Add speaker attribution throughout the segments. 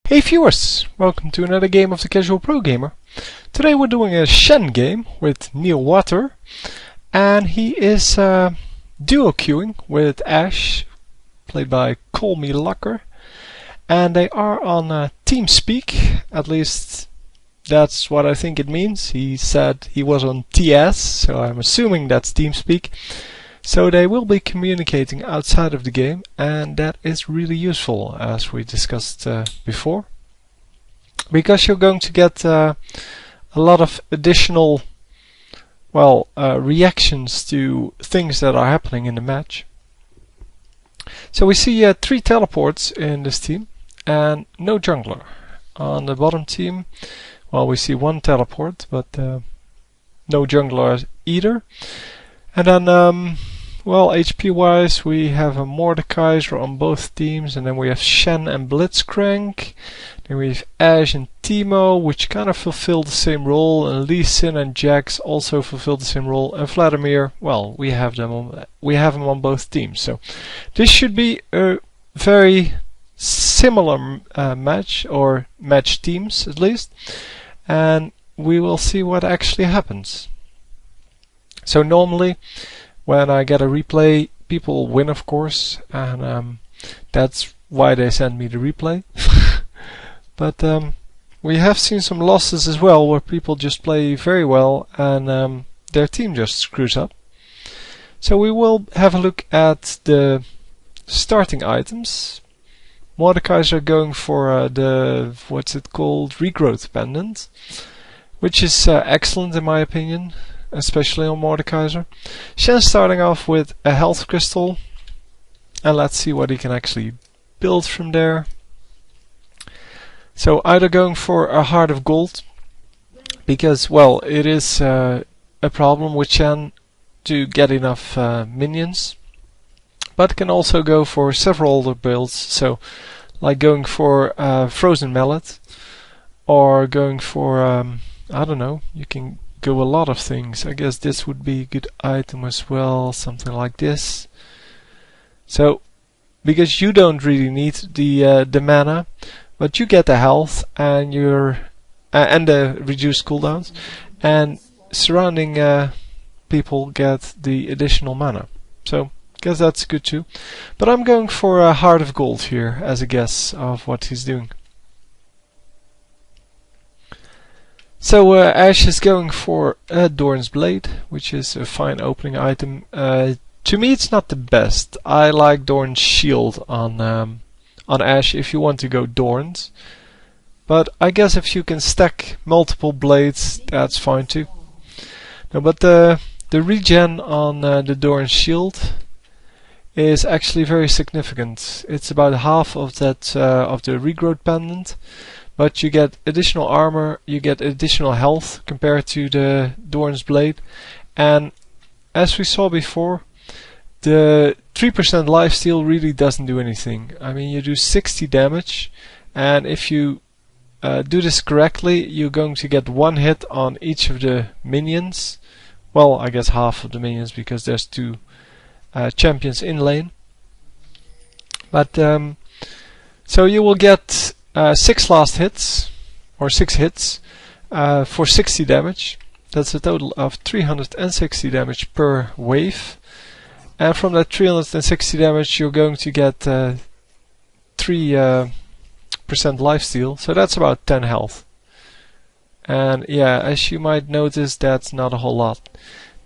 Speaker 1: Hey viewers, welcome to another game of the Casual Pro Gamer. Today we're doing a Shen game with Neil Water, and he is duo queuing with Ash, played by Call Me Lucker, and they are on TeamSpeak. At least that's what I think it means. He said he was on TS, so I'm assuming that's TeamSpeak. So they will be communicating outside of the game, and that is really useful, as we discussed before, because you're going to get a lot of additional reactions to things that are happening in the match. So we see 3 teleports in this team and no jungler. On the bottom team, well, we see 1 teleport, but no jungler either. And then, HP wise, we have a Mordekaiser on both teams, and then we have Shen and Blitzcrank. Then we have Ashe and Teemo, which kind of fulfill the same role, and Lee Sin and Jax also fulfill the same role. And Vladimir, well, we have him on both teams. So this should be a very similar match, or match teams at least, and we will see what actually happens. So normally, when I get a replay, people win, of course, and that's why they send me the replay. But we have seen some losses as well, where people just play very well and their team just screws up. So we will have a look at the starting items. Mordekaiser going for the, what's it called, regrowth pendant, which is excellent in my opinion, especially on Mordekaiser. Shen starting off with a health crystal, and let's see what he can actually build from there. So either going for a heart of gold, because, well, it is a problem with Shen to get enough minions, but can also go for several other builds, so like going for frozen mallet, or going for I don't know, you can go a lot of things. I guess this would be a good item as well, something like this. So, because you don't really need the mana, but you get the health and your and the reduced cooldowns, and surrounding people get the additional mana. So, I guess that's good too. But I'm going for a heart of gold here as a guess of what he's doing. So Ashe is going for a Doran's Blade, which is a fine opening item. To me it's not the best. I like Doran's Shield on Ashe if you want to go Dorans. But I guess if you can stack multiple blades, that's fine too. No, but the regen on the Doran's Shield is actually very significant. It's about half of that of the regrowth pendant. But you get additional armor, you get additional health compared to the Doran's Blade, and as we saw before, the 3% lifesteal really doesn't do anything. I mean, you do 60 damage, and if you do this correctly, you're going to get 1 hit on each of the minions. Well, I guess half of the minions, because there's 2 champions in lane. But so you will get 6 last hits, or 6 hits, for 60 damage. That's a total of 360 damage per wave. And from that 360 damage you're going to get 3% lifesteal, so that's about 10 health. And yeah, as you might notice, that's not a whole lot.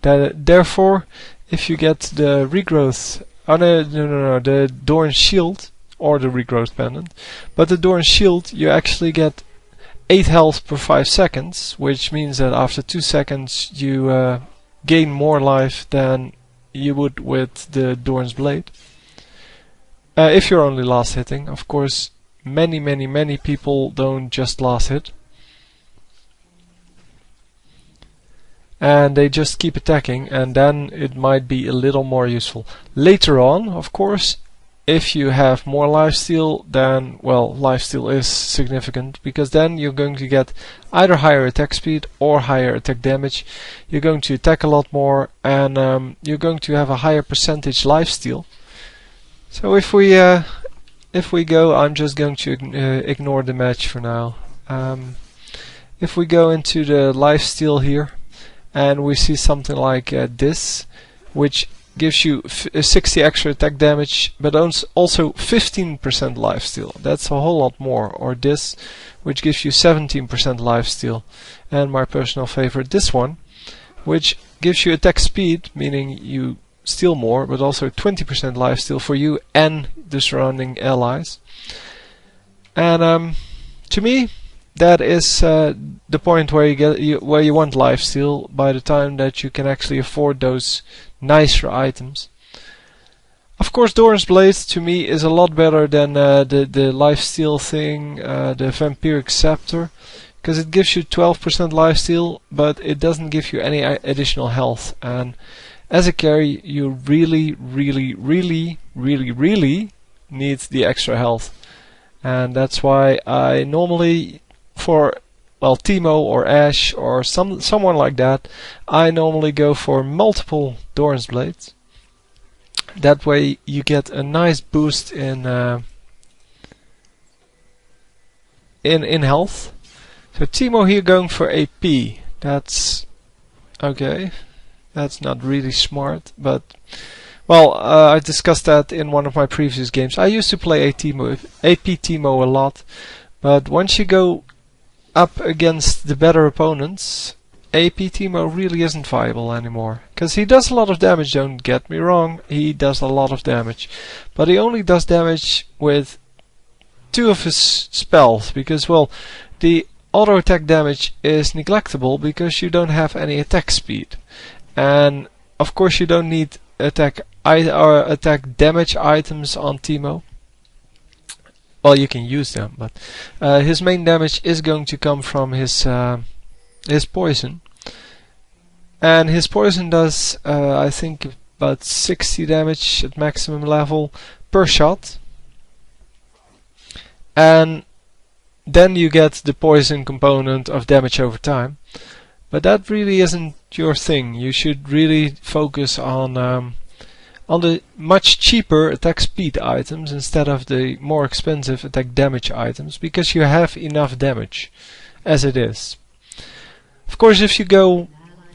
Speaker 1: Therefore, if you get the regrowth, the Doran's Shield, or the regrowth pendant, but the Doran's Shield, you actually get 8 health per 5 seconds, which means that after 2 seconds you gain more life than you would with the Doran's Blade. If you're only last hitting, of course, many people don't just last hit, and they just keep attacking, and then it might be a little more useful. Later on, of course, if you have more lifesteal, then, well, lifesteal is significant, because then you're going to get either higher attack speed or higher attack damage. You're going to attack a lot more, and you're going to have a higher percentage lifesteal. So if we if we go, I'm just going to ignore the match for now. If we go into the lifesteal here, and we see something like this, which gives you 60 extra attack damage, but also 15% lifesteal. That's a whole lot more. Or this, which gives you 17% lifesteal. And my personal favorite, this one, which gives you attack speed, meaning you steal more, but also 20% lifesteal for you and the surrounding allies. And to me, that is the point where where you want lifesteal by the time that you can actually afford those nicer items. Of course, Doran's Blade to me is a lot better than the lifesteal thing, the Vampiric Scepter, because it gives you 12% lifesteal, but it doesn't give you any additional health. And as a carry, you really need the extra health. And that's why I normally, for Teemo or Ashe or someone like that, I normally go for multiple Doran's Blades. That way you get a nice boost in health. So Teemo here going for AP. That's okay. That's not really smart, but well, I discussed that in one of my previous games. I used to play AP Teemo a lot, but once you go up against the better opponents, AP Teemo really isn't viable anymore. Because he does a lot of damage, don't get me wrong, he does a lot of damage. But he only does damage with 2 of his spells, because, well, the auto attack damage is neglectable because you don't have any attack speed. And of course you don't need attack damage items on Teemo. Well, you can use them, but his main damage is going to come from his poison, and his poison does I think about 60 damage at maximum level per shot, and then you get the poison component of damage over time. But that really isn't your thing. You should really focus on the much cheaper attack speed items instead of the more expensive attack damage items, because you have enough damage as it is. Of course, if you go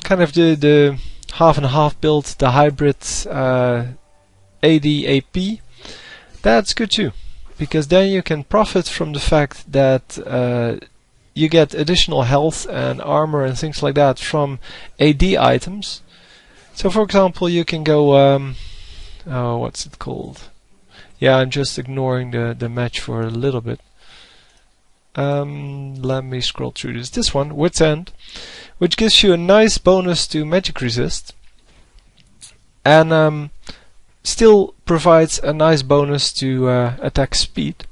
Speaker 1: kind of the half and half build, the hybrid AD AP, that's good too, because then you can profit from the fact that you get additional health and armor and things like that from AD items. So for example, you can go oh, what's it called? Yeah, I'm just ignoring the match for a little bit. Let me scroll through this. This one, Wit's End, which gives you a nice bonus to magic resist, and still provides a nice bonus to attack speed.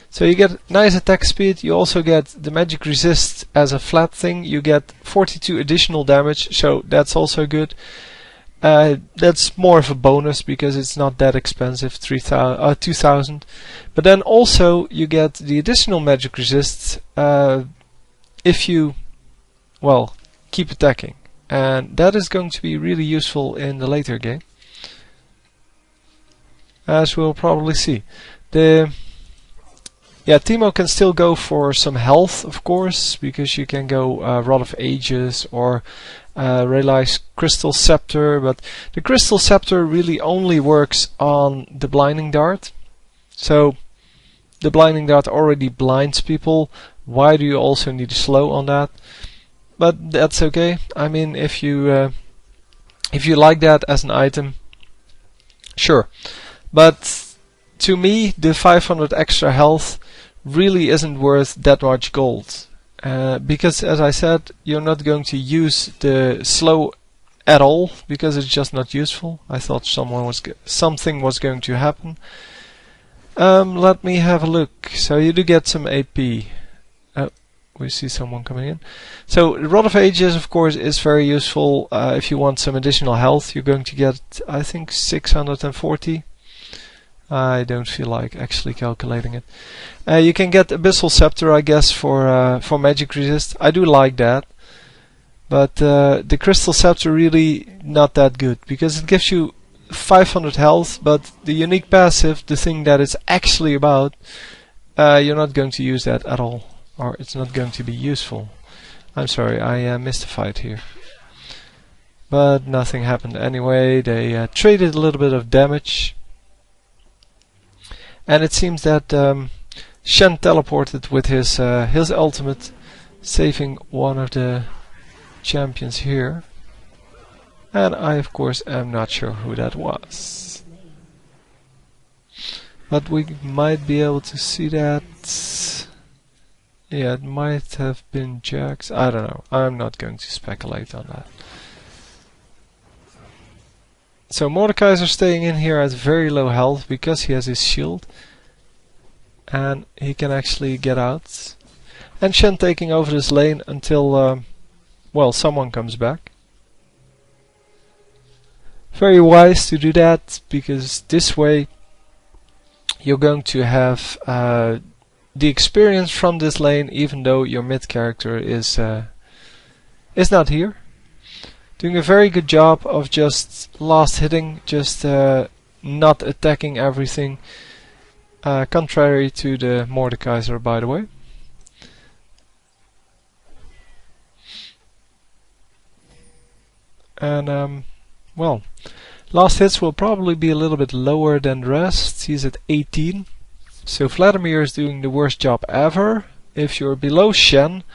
Speaker 1: So you get nice attack speed, you also get the magic resist as a flat thing, you get 42 additional damage, so that's also good. That's more of a bonus because it's not that expensive, 2000. But then also you get the additional magic resist if you, well, keep attacking. And that is going to be really useful in the later game, as we'll probably see. Teemo can still go for some health, of course, because you can go Rod of Ages or Realize Crystal Scepter, but the Crystal Scepter really only works on the Blinding Dart. So the Blinding Dart already blinds people. Why do you also need a slow on that? But that's okay. I mean, if you like that as an item, sure. But to me, the 500 extra health really isn't worth that much gold, because as I said, you're not going to use the slow at all because it's just not useful. I thought something was going to happen. Let me have a look. So you do get some AP. We see someone coming in. So Rod of Ages, of course, is very useful if you want some additional health. You're going to get, I think, 640. I don't feel like actually calculating it. You can get Abyssal Scepter, I guess, for magic resist. I do like that, but the Crystal Scepter really not that good because it gives you 500 health, but the unique passive, the thing that it's actually about, you're not going to use that at all, or it's not going to be useful. I'm sorry, I missed a fight here. But nothing happened anyway. They traded a little bit of damage. And it seems that Shen teleported with his ultimate, saving one of the champions here. And I, of course, am not sure who that was. But we might be able to see that. Yeah, it might have been Jax. I don't know. I'm not going to speculate on that. So Mordekaiser staying in here at very low health because he has his shield. And he can actually get out. And Shen taking over this lane until, well, someone comes back. Very wise to do that, because this way you're going to have the experience from this lane, even though your mid character is not here. Doing a very good job of just last hitting, just not attacking everything, contrary to the Mordekaiser, by the way. And well, last hits will probably be a little bit lower than the rest. He's at 18. So Vladimir is doing the worst job ever. If you're below Shen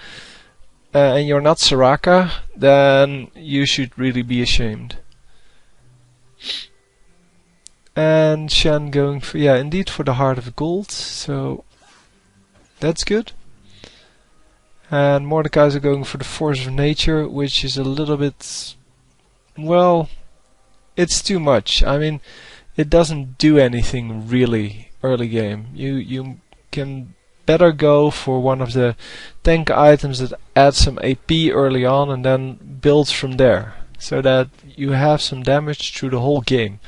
Speaker 1: and you're not Soraka, then you should really be ashamed. And Shen going for, yeah, indeed, for the Heart of Gold. So that's good. And Mordekaiser going for the Force of Nature, which is a little bit, well, it's too much. I mean, it doesn't do anything really early game. You can better go for one of the tank items that adds some AP early on and then builds from there, so that you have some damage through the whole game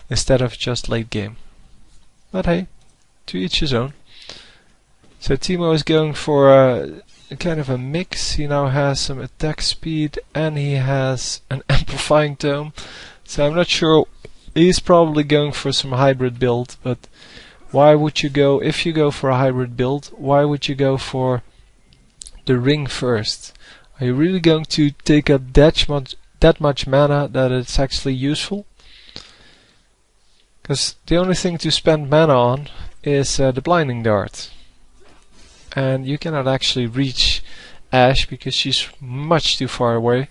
Speaker 1: instead of just late game. But hey, to each his own. So Teemo is going for a kind of a mix. He now has some attack speed and he has an amplifying tome. So I'm not sure, he's probably going for some hybrid build, but why would you go, if you go for a hybrid build, why would you go for the ring first? Are you really going to take up that much mana that it's actually useful? Because the only thing to spend mana on is the blinding dart. And you cannot actually reach Ashe because she's much too far away.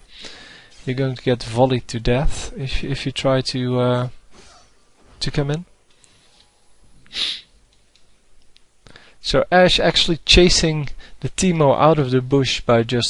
Speaker 1: You're going to get volleyed to death if you try to come in. So Ashe actually chasing the Teemo out of the bush by just